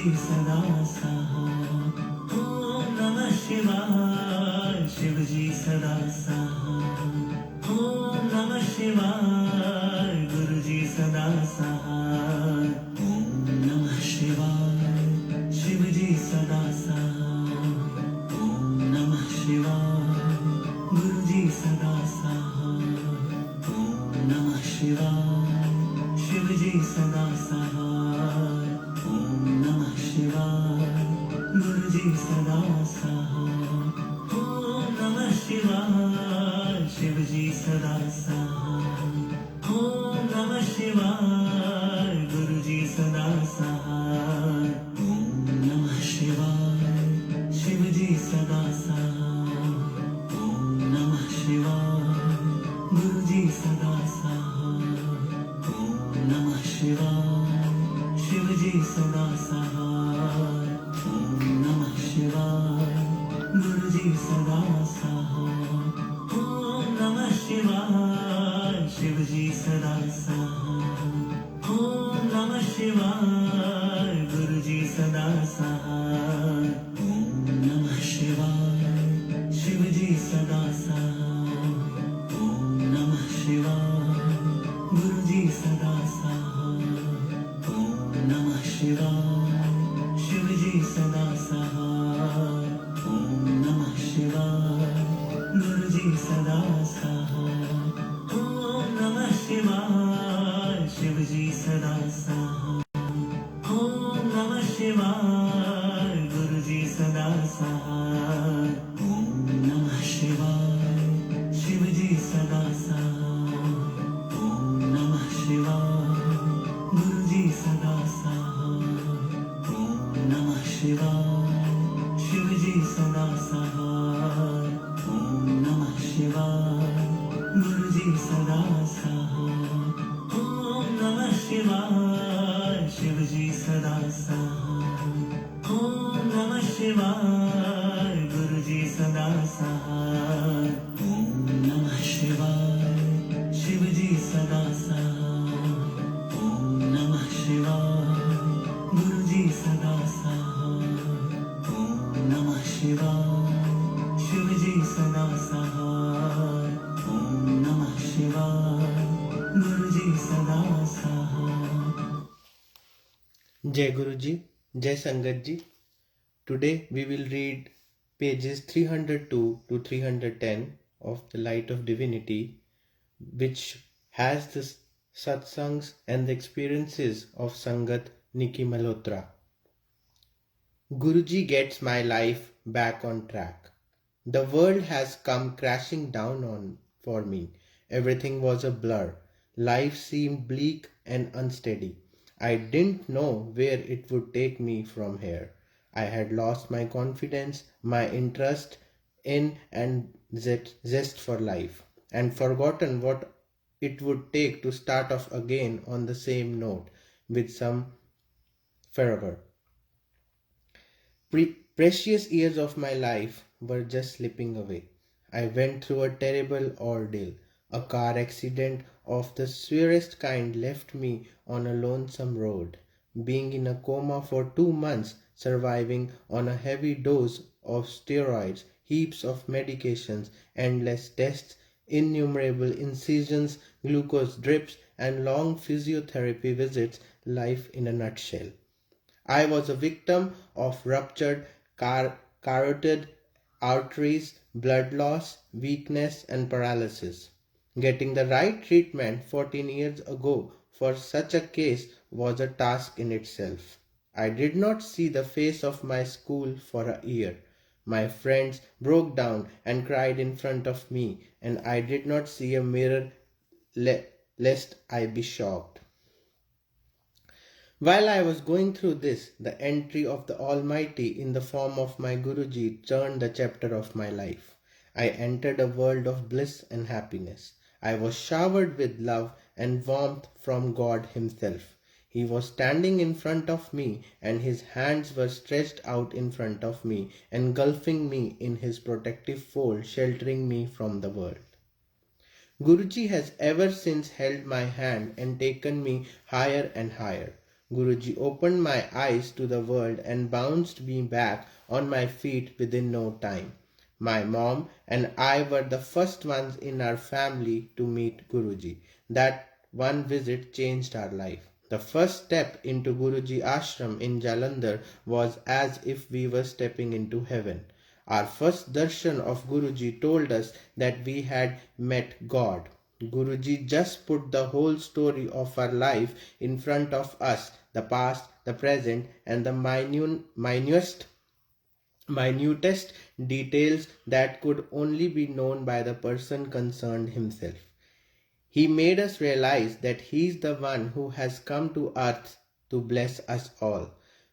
सदा साथ, ओम नमः शिवाय शिवजी सदा साथ, ओम नमः शिवाय गुरुजी सदा साथ, ओम नमः शिवाय शिवजी सदा साथ, ओम नमः शिवाय गुरुजी सदा साथ, ओम नमः शिवाय शिवजी सदा साथ, ओम नमः शिवाय गुरुजी सदा साथ, ओम नमः शिवाय शिवजी सदा साथ, ओम नमः शिवाय गुरुजी सदा साथ, ओम नमः शिवाय शिवजी सदा साथ, ओम नमः शिवाय गुरुजी सदा साथ, ओम नमः शिवाय शिवजी सदा साथ, ओम नमः शिवाय गुरुजी सदा साथ, ओम नमः शिवाय शिवजी सदा साथ, ओम नमः शिवाय गुरुजी सदा साथ, ओम नमः शिवाय शिवजी सदा साथ, ओम नमः शिवाय गुरुजी सदा साथ, ओम नमः शिवाय शिवजी सदा साथ, ओम नमः शिवाय गुरुजी सदा साथ, ओम नमः शिवाय शिवजी सदा साथ, ओम नमः शिवाय गुरुजी सदा साथ, ओम नमः शिवाय शिवजी सदा साथ, ओम नमः शिवाय गुरुजी सदा साथ, ओम नमः शिवाय शिवजी सदा साथ, ओम नमः शिवाय गुरुजी सदा साथ, ओम नमः शिवाय शिवजी सदा साथ, ओम नमः शिवाय गुरुजी सदा साथ, ओम नमः शिवाय शिवजी सदा साथ, ओम नमः शिवाय गुरुजी सदा साथ, ओम नमः शिवाय शिवजी सदा साथ, ओम नमः शिवाय गुरुजी सदा साथ. Jai Guruji, Jai Sangat ji. Today we will read pages 302 to 310 of the Light of Divinity, which has the satsangs and the experiences of Sangat Nikki Malhotra. Guruji gets my life back on track. The world has come crashing down on for me. Everything was a blur. Life seemed bleak and unsteady. I didn't know where it would take me from here. I had lost my confidence, my interest in and zest for life, and forgotten what it would take to start off again on the same note with some fervor. Precious years of my life were just slipping away. I went through a terrible ordeal. A car accident of the severest kind left me on a lonesome road, being in a coma for 2 months, surviving on a heavy dose of steroids, heaps of medications, endless tests, innumerable incisions, glucose drips, and long physiotherapy visits, life in a nutshell. I was a victim of ruptured carotid arteries, blood loss, weakness, and paralysis. Getting the right treatment 14 years ago for such a case was a task in itself. I did not see the face of my school for a year. My friends broke down and cried in front of me, and I did not see a mirror lest I be shocked. While I was going through this, the entry of the Almighty in the form of my Guruji turned the chapter of my life. I entered a world of bliss and happiness. I was showered with love and warmth from God Himself. He was standing in front of me, and His hands were stretched out in front of me, engulfing me in His protective fold, sheltering me from the world. Guruji has ever since held my hand and taken me higher and higher. Guruji opened my eyes to the world and bounced me back on my feet within no time. My mom and I were the first ones in our family to meet Guruji. That one visit changed our life. The first step into Guruji ashram in Jalandhar was as if we were stepping into heaven. Our first darshan of Guruji told us that we had met God. Guruji just put the whole story of our life in front of us, the past, the present, and the minutest details that could only be known by the person concerned himself. He made us realize that He is the one who has come to earth to bless us all.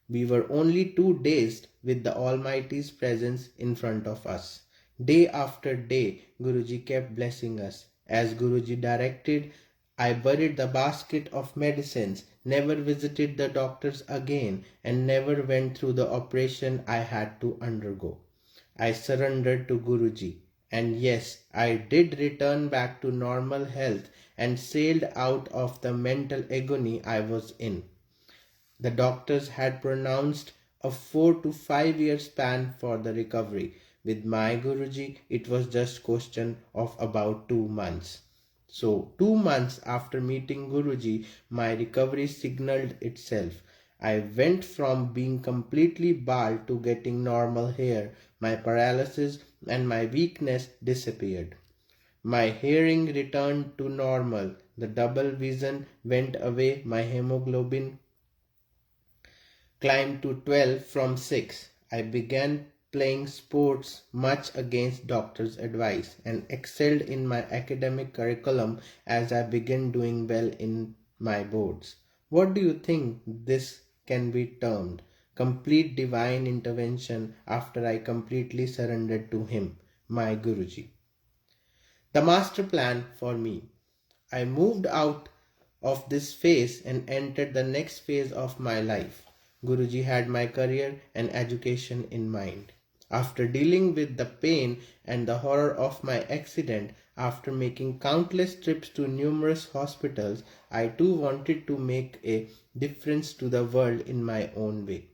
We were only too dazed with the Almighty's presence in front of us. Day after day, Guruji kept blessing us. As Guruji directed, I buried the basket of medicines, never visited the doctors again, and never went through the operation I had to undergo. I surrendered to Guruji. And yes, I did return back to normal health and sailed out of the mental agony I was in. The doctors had pronounced a 4 to 5 year span for the recovery. With my Guruji, it was just question of about 2 months. So 2 months after meeting Guruji, my recovery signaled itself. I went from being completely bald to getting normal hair. My paralysis and my weakness disappeared. My hearing returned to normal. The double vision went away. My hemoglobin climbed to 12 from 6. I began playing sports much against doctor's advice and excelled in my academic curriculum as I began doing well in my boards. What do you think this can be termed? Complete divine intervention after I completely surrendered to him, my Guruji. The master plan for me. I moved out of this phase and entered the next phase of my life. Guruji had my career and education in mind. After dealing with the pain and the horror of my accident, after making countless trips to numerous hospitals, I too wanted to make a difference to the world in my own way.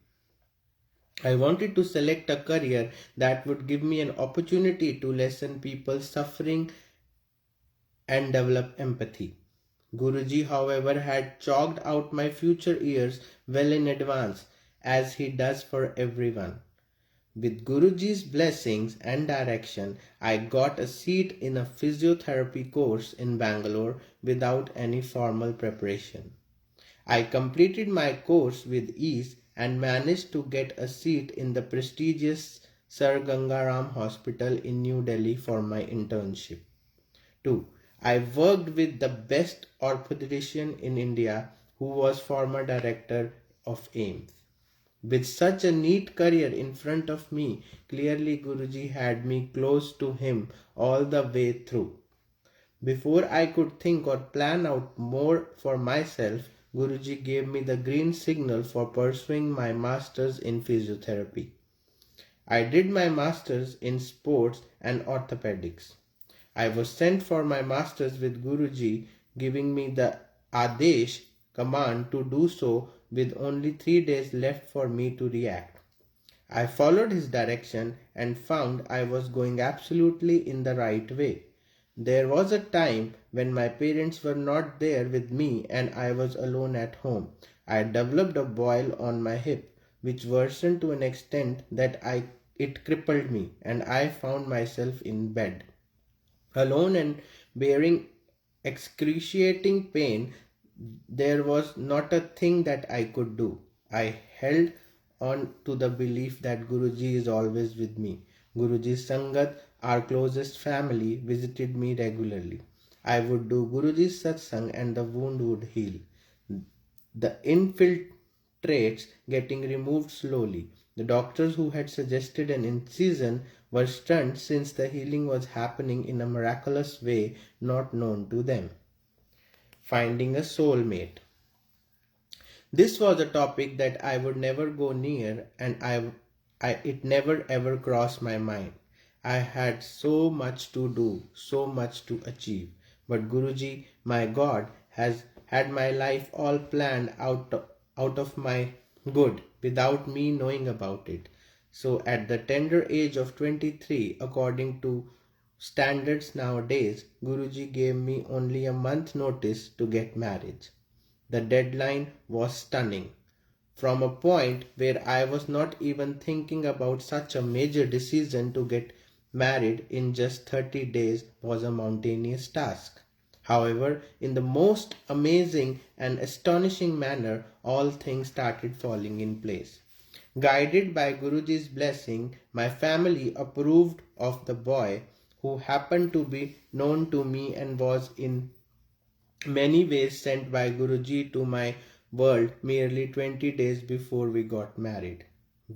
I wanted to select a career that would give me an opportunity to lessen people's suffering and develop empathy. Guruji, however, had chalked out my future years well in advance, as he does for everyone. With Guruji's blessings and direction, I got a seat in a physiotherapy course in Bangalore without any formal preparation. I completed my course with ease and managed to get a seat in the prestigious Sir Gangaram Hospital in New Delhi for my internship. 2. I worked with the best orthopedician in India who was former director of AIMS. With such a neat career in front of me, clearly Guruji had me close to him all the way through. Before I could think or plan out more for myself, Guruji gave me the green signal for pursuing my masters in physiotherapy. I did my masters in sports and orthopedics. I was sent for my masters with Guruji giving me the Adesh command to do so with only 3 days left for me to react. I followed his direction and found I was going absolutely in the right way. There was a time when my parents were not there with me and I was alone at home. I developed a boil on my hip, which worsened to an extent that it crippled me, and I found myself in bed alone and bearing excruciating pain. There was not a thing that I could do. I held on to the belief that Guruji is always with me. Guruji Sangat, our closest family, visited me regularly. I would do Guruji's satsang and the wound would heal. The infiltrates getting removed slowly. The doctors who had suggested an incision were stunned since the healing was happening in a miraculous way not known to them. Finding a soulmate. This was a topic that I would never go near, and it never ever crossed my mind. I had so much to do, so much to achieve. But Guruji, my God, has had my life all planned out out of my good without me knowing about it. So at the tender age of 23, according to standards nowadays, Guruji gave me only a month notice to get married. The deadline was stunning. From a point where I was not even thinking about such a major decision, to get married in just 30 days was a mountainous task. However, in the most amazing and astonishing manner, all things started falling in place. Guided by Guruji's blessing, my family approved of the boy, who happened to be known to me and was in many ways sent by Guruji to my world merely 20 days before we got married.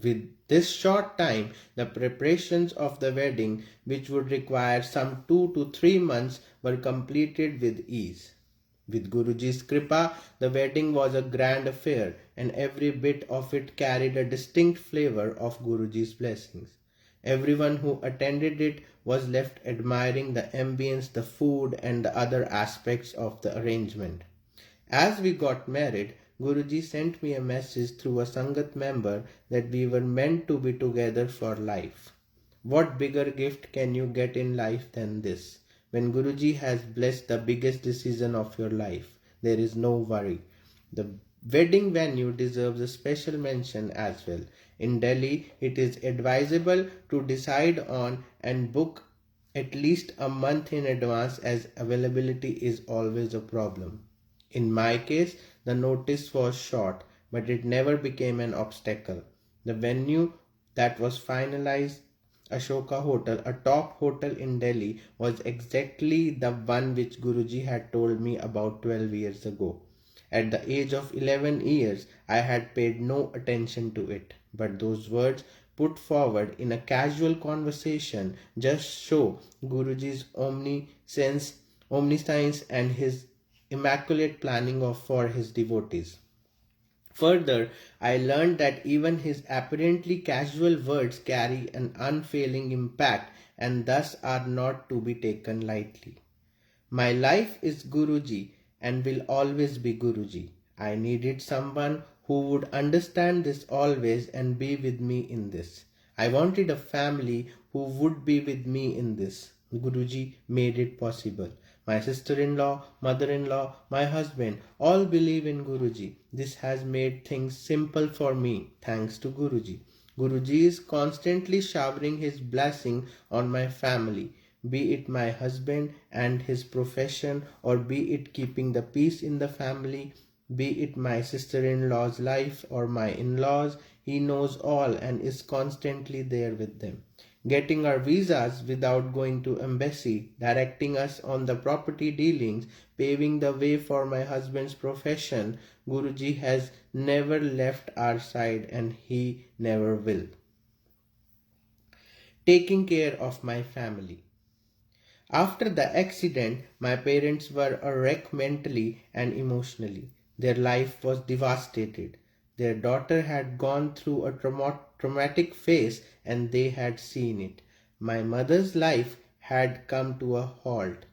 With this short time, the preparations of the wedding, which would require some 2 to 3 months, were completed with ease. With Guruji's kripa, the wedding was a grand affair, and every bit of it carried a distinct flavor of Guruji's blessings. Everyone who attended it was left admiring the ambience, the food, and the other aspects of the arrangement. As we got married, Guruji sent me a message through a Sangat member that we were meant to be together for life. What bigger gift can you get in life than this? When Guruji has blessed the biggest decision of your life, there is no worry. The wedding venue deserves a special mention as well. In Delhi, it is advisable to decide on and book at least a month in advance, as availability is always a problem. In my case, the notice was short, but it never became an obstacle. The venue that was finalized, Ashoka Hotel, a top hotel in Delhi, was exactly the one which Guruji had told me about 12 years ago. At the age of 11 years, I had paid no attention to it, but those words put forward in a casual conversation just show Guruji's omniscience and his immaculate planning for his devotees. Further, I learned that even his apparently casual words carry an unfailing impact and thus are not to be taken lightly. My life is Guruji and will always be Guruji. I needed someone who would understand this always and be with me in this. I wanted a family who would be with me in this. Guruji made it possible. My sister-in-law, mother-in-law, my husband all believe in Guruji. This has made things simple for me, thanks to Guruji. Guruji is constantly showering his blessing on my family, be it my husband and his profession, or be it keeping the peace in the family, be it my sister-in-law's life or my in-laws. He knows all and is constantly there with them. Getting our visas without going to embassy, directing us on the property dealings, paving the way for my husband's profession. Guruji has never left our side and he never will. Taking care of my family. After the accident, my parents were a wreck mentally and emotionally. Their life was devastated. Their daughter had gone through a traumatic phase and they had seen it. My mother's life had come to a halt.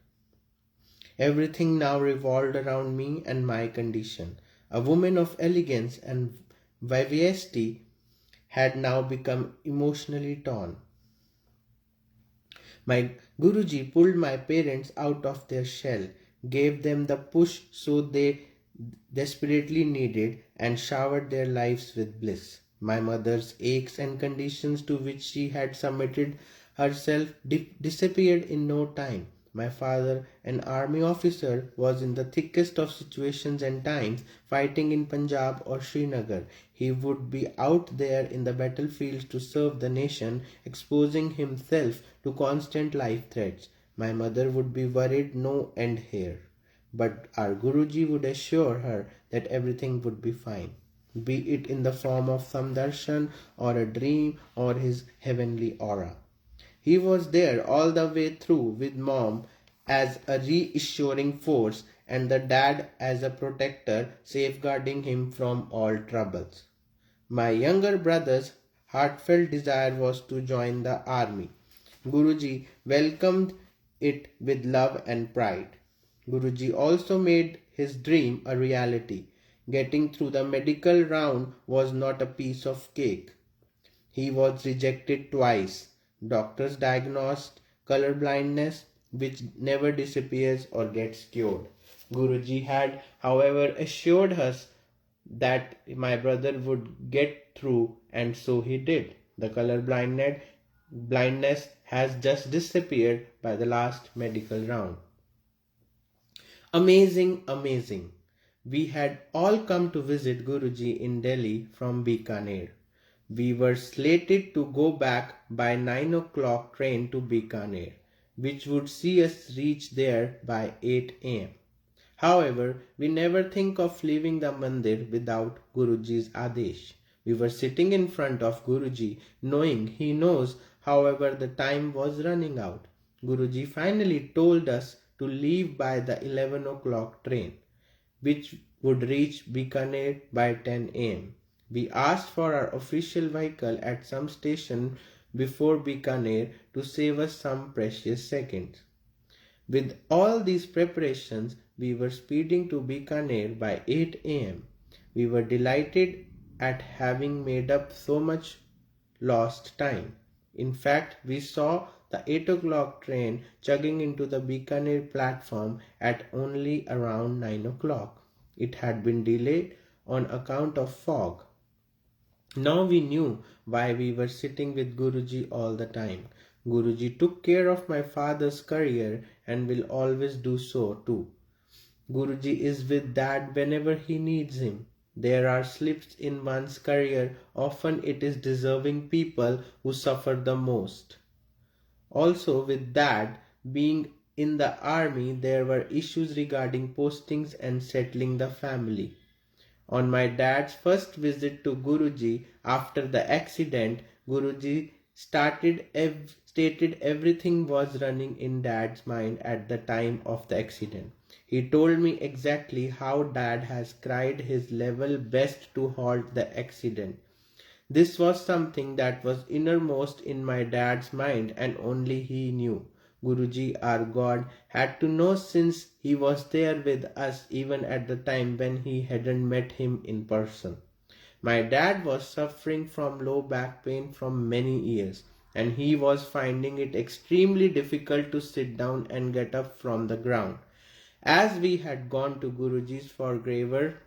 Everything now revolved around me and my condition. A woman of elegance and vivacity had now become emotionally torn. My Guruji pulled my parents out of their shell, gave them the push so they desperately needed, and showered their lives with bliss. My mother's aches and conditions to which she had submitted herself disappeared in no time. My father, an army officer, was in the thickest of situations and times, fighting in Punjab or Srinagar. He would be out there in the battlefields to serve the nation, exposing himself to constant life threats. My mother would be worried no end here. But our Guruji would assure her that everything would be fine, be it in the form of some darshan or a dream or his heavenly aura. He was there all the way through, with mom as a reassuring force and the dad as a protector, safeguarding him from all troubles. My younger brother's heartfelt desire was to join the army. Guruji welcomed it with love and pride. Guruji also made his dream a reality, Getting through the medical round was not a piece of cake. He was rejected twice. Doctors diagnosed color blindness, which never disappears or gets cured. Guruji had, however, assured us that my brother would get through, and so he did. The blindness has just disappeared by the last medical round. Amazing, amazing. We had all come to visit Guruji in Delhi from Bikaner. We were slated to go back by 9 o'clock train to Bikaner, which would see us reach there by 8 am. However, we never think of leaving the mandir without Guruji's Adesh. We were sitting in front of Guruji, knowing he knows, however, the time was running out. Guruji finally told us to leave by the 11 o'clock train, which would reach Bikaner by 10 am. We asked for our official vehicle at some station before Bikaner to save us some precious seconds. With all these preparations, we were speeding to Bikaner by 8 am. We were delighted at having made up so much lost time. In fact, we saw the 8 o'clock train chugging into the Bikaner platform at only around 9 o'clock. It had been delayed on account of fog. Now we knew why we were sitting with Guruji all the time. Guruji took care of my father's career and will always do so too. Guruji is with Dad whenever he needs him. There are slips in one's career, often it is deserving people who suffer the most. Also with Dad being in the army, there were issues regarding postings and settling the family. On my dad's first visit to Guruji after the accident, Guruji stated everything was running in Dad's mind at the time of the accident. He told me exactly how Dad has tried his level best to halt the accident. This was something that was innermost in my dad's mind and only he knew. Guruji, our God, had to know since he was there with us even at the time when he hadn't met him in person. My dad was suffering from low back pain from many years, and he was finding it extremely difficult to sit down and get up from the ground. As we had gone to Guruji's for graver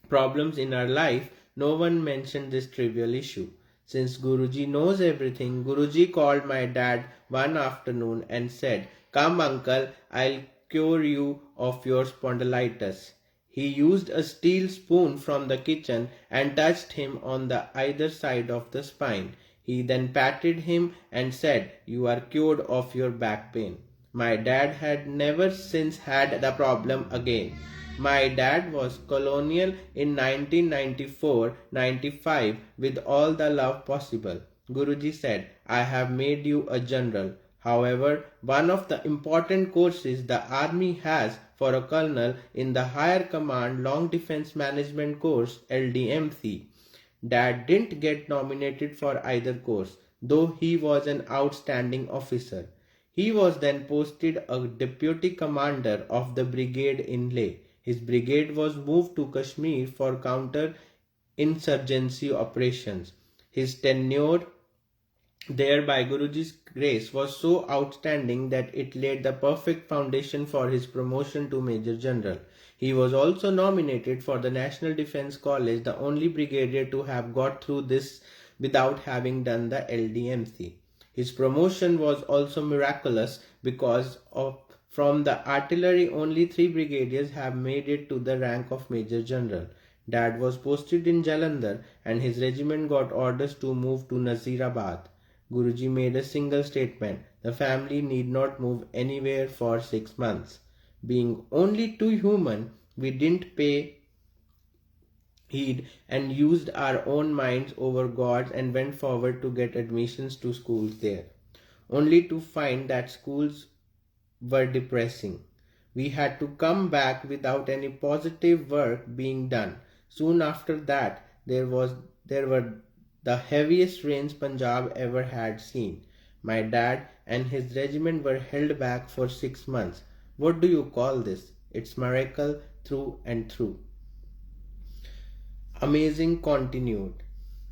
problems in our life, no one mentioned this trivial issue. Since Guruji knows everything, Guruji called my dad one afternoon and said, "Come uncle, I'll cure you of your spondylitis." He used a steel spoon from the kitchen and touched him on the either side of the spine. He then patted him and said, "You are cured of your back pain." My dad had never since had the problem again. My dad was colonial in 1994-95 with all the love possible. Guruji said, "I have made you a general. However, one of the important courses the army has for a colonel in the Higher Command Long Defense Management course, LDMC. Dad didn't get nominated for either course, though he was an outstanding officer. He was then posted a deputy commander of the brigade in Leh. His brigade was moved to Kashmir for counter-insurgency operations. His tenure there by Guruji's grace was so outstanding that it laid the perfect foundation for his promotion to Major General. He was also nominated for the National Defence College, the only brigadier to have got through this without having done the LDMC. His promotion was also miraculous because from the artillery only 3 brigadiers have made it to the rank of Major General. Dad was posted in Jalandhar and his regiment got orders to move to Nazirabad. Guruji made a single statement: the family need not move anywhere for 6 months. Being only too human, we didn't pay heed and used our own minds over God's and went forward to get admissions to schools there, only to find that schools were depressing. We had to come back without any positive work being done. Soon after that, there were the heaviest rains Punjab ever had seen. My dad and his regiment were held back for 6 months. What do you call this? It's miracle through and through. amazing continued.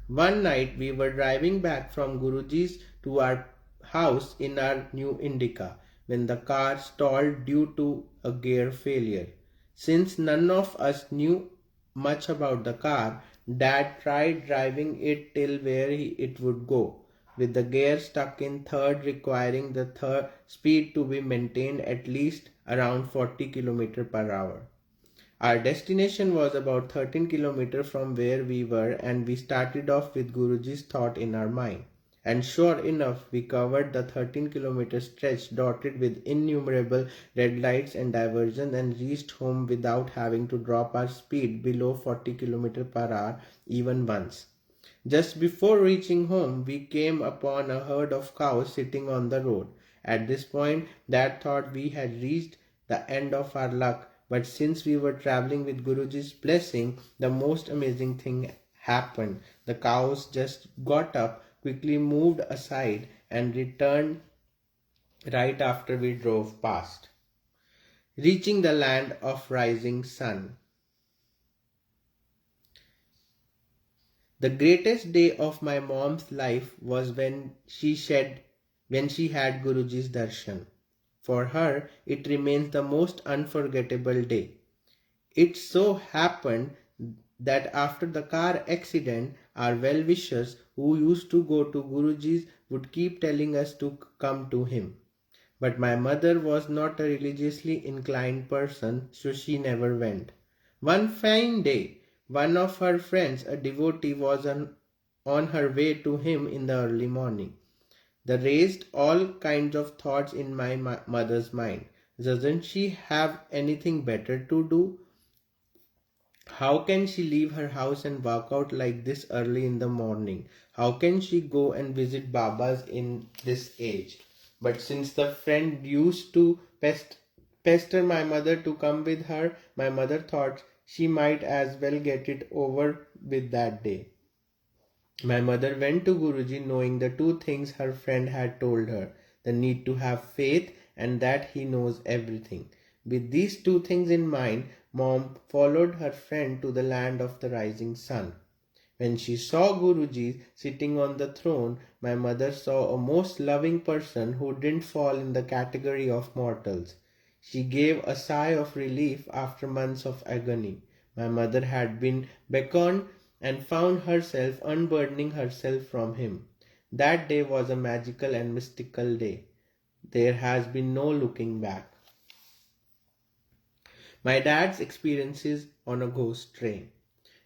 One night we were driving back from Guruji's to our house in our new Indica when the car stalled due to a gear failure. Since none of us knew much about the car, Dad tried driving it till it would go, with the gear stuck in third, requiring the third speed to be maintained at least around 40 km/h. Our destination was about 13 kilometers from where we were, and we started off with Guruji's thought in our mind. And sure enough, we covered the 13-kilometer stretch dotted with innumerable red lights and diversions and reached home without having to drop our speed below 40 km/h even once. Just before reaching home, we came upon a herd of cows sitting on the road. At this point, Dad thought we had reached the end of our luck, but since we were traveling with Guruji's blessing, the most amazing thing happened. The cows just got up, quickly moved aside, and returned right after we drove past, reaching the land of rising sun. The greatest day of my mom's life was when she had Guruji's darshan. For her, it remains the most unforgettable day. It so happened that after the car accident, our well-wishers who used to go to Guruji's would keep telling us to come to him. But my mother was not a religiously inclined person, so she never went. One fine day, one of her friends, a devotee, was on her way to him in the early morning. That raised all kinds of thoughts in my mother's mind. Doesn't she have anything better to do? How can she leave her house and walk out like this early in the morning? How can she go and visit Babas in this age? But since the friend used to pester my mother to come with her, my mother thought she might as well get it over with that day. My mother went to Guruji knowing the two things her friend had told her, the need to have faith and that he knows everything. With these two things in mind, Mom followed her friend to the land of the rising sun. When she saw Guruji sitting on the throne, my mother saw a most loving person who didn't fall in the category of mortals. She gave a sigh of relief after months of agony. My mother had been beckoned and found herself unburdening herself from him. That day was a magical and mystical day. There has been no looking back. My dad's experiences on a ghost train.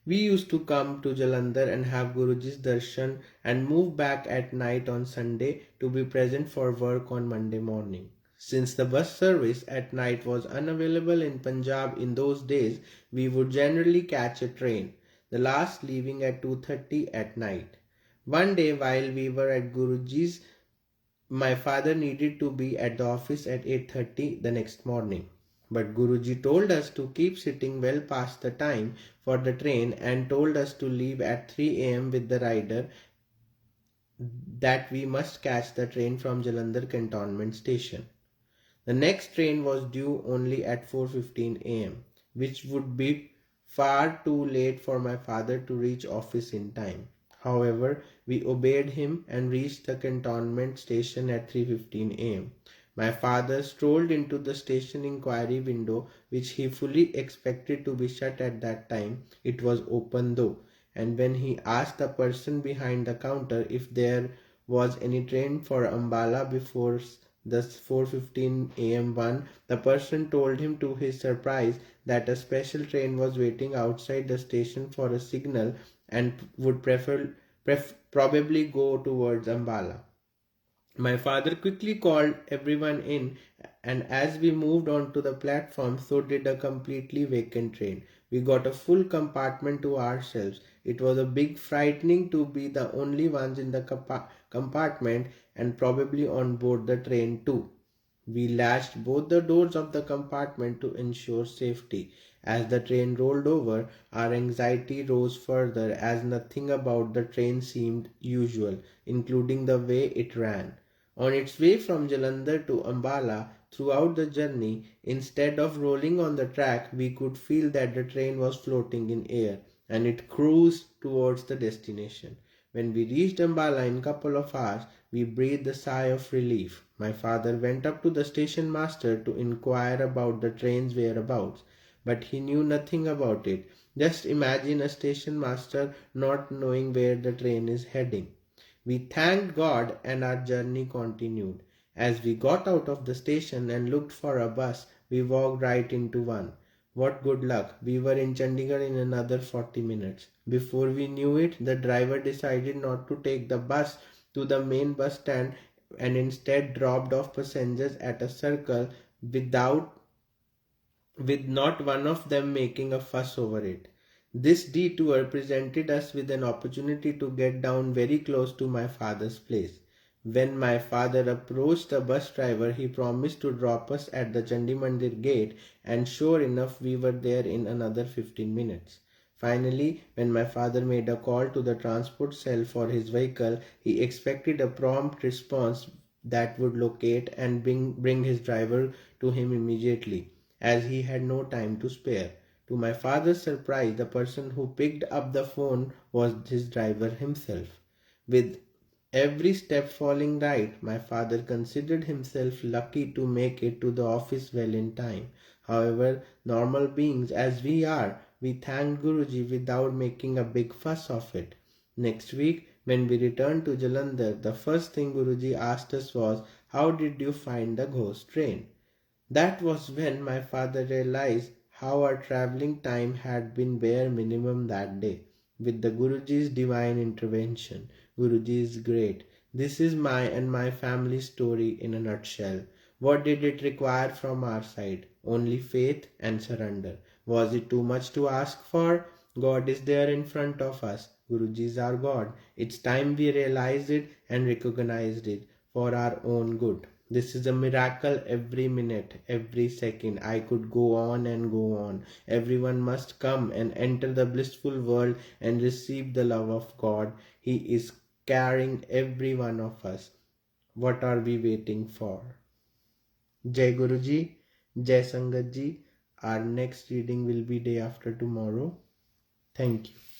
We used to come to Jalandhar and have Guruji's darshan and move back at night on Sunday to be present for work on Monday morning. Since the bus service at night was unavailable in Punjab in those days, we would generally catch a train, the last leaving at 2:30 at night. One day while we were at Guruji's, my father needed to be at the office at 8:30 the next morning. But Guruji told us to keep sitting well past the time for the train and told us to leave at 3 a.m. with the rider that we must catch the train from Jalandhar Cantonment Station. The next train was due only at 4:15 a.m., which would be far too late for my father to reach office in time. However, we obeyed him and reached the cantonment station at 3:15 a.m. My father strolled into the station inquiry window, which he fully expected to be shut at that time. It was open though, and when he asked the person behind the counter if there was any train for Ambala before the 4:15 a.m. one, the person told him to his surprise that a special train was waiting outside the station for a signal and would probably go towards Ambala. My father quickly called everyone in, and as we moved onto the platform, so did a completely vacant train. We got a full compartment to ourselves. It was a big frightening to be the only ones in the compartment and probably on board the train too. We latched both the doors of the compartment to ensure safety. As the train rolled over, our anxiety rose further as nothing about the train seemed usual, including the way it ran. On its way from Jalandhar to Ambala, throughout the journey, instead of rolling on the track, we could feel that the train was floating in air. and it cruised towards the destination. When we reached Ambala in a couple of hours, we breathed a sigh of relief. My father went up to the station master to inquire about the train's whereabouts, but he knew nothing about it. Just imagine a station master not knowing where the train is heading. We thanked God and our journey continued. As we got out of the station and looked for a bus, we walked right into one. What good luck! We were in Chandigarh in another 40 minutes. Before we knew it, the driver decided not to take the bus to the main bus stand and instead dropped off passengers at a circle without with not one of them making a fuss over it. This detour presented us with an opportunity to get down very close to my father's place. When my father approached the bus driver, he promised to drop us at the Chandi Mandir gate, and sure enough, we were there in another 15 minutes. Finally, when my father made a call to the transport cell for his vehicle, he expected a prompt response that would locate and bring his driver to him immediately, as he had no time to spare. To my father's surprise, the person who picked up the phone was his driver himself. With every step falling right, my father considered himself lucky to make it to the office well in time. However, normal beings as we are, we thanked Guruji without making a big fuss of it. Next week, when we returned to Jalandhar, the first thing Guruji asked us was, "How did you find the ghost train?" That was when my father realized how our travelling time had been bare minimum that day. With the Guruji's divine intervention, Guruji is great. This is my and my family's story in a nutshell. What did it require from our side? Only faith and surrender. Was it too much to ask for? God is there in front of us. Guruji is our God. It's time we realized it and recognized it for our own good. This is a miracle every minute, every second. I could go on and go on. Everyone must come and enter the blissful world and receive the love of God. He is carrying every one of us. What are we waiting for? Jai Guruji, Jai Sangat Ji. Our next reading will be day after tomorrow. Thank you.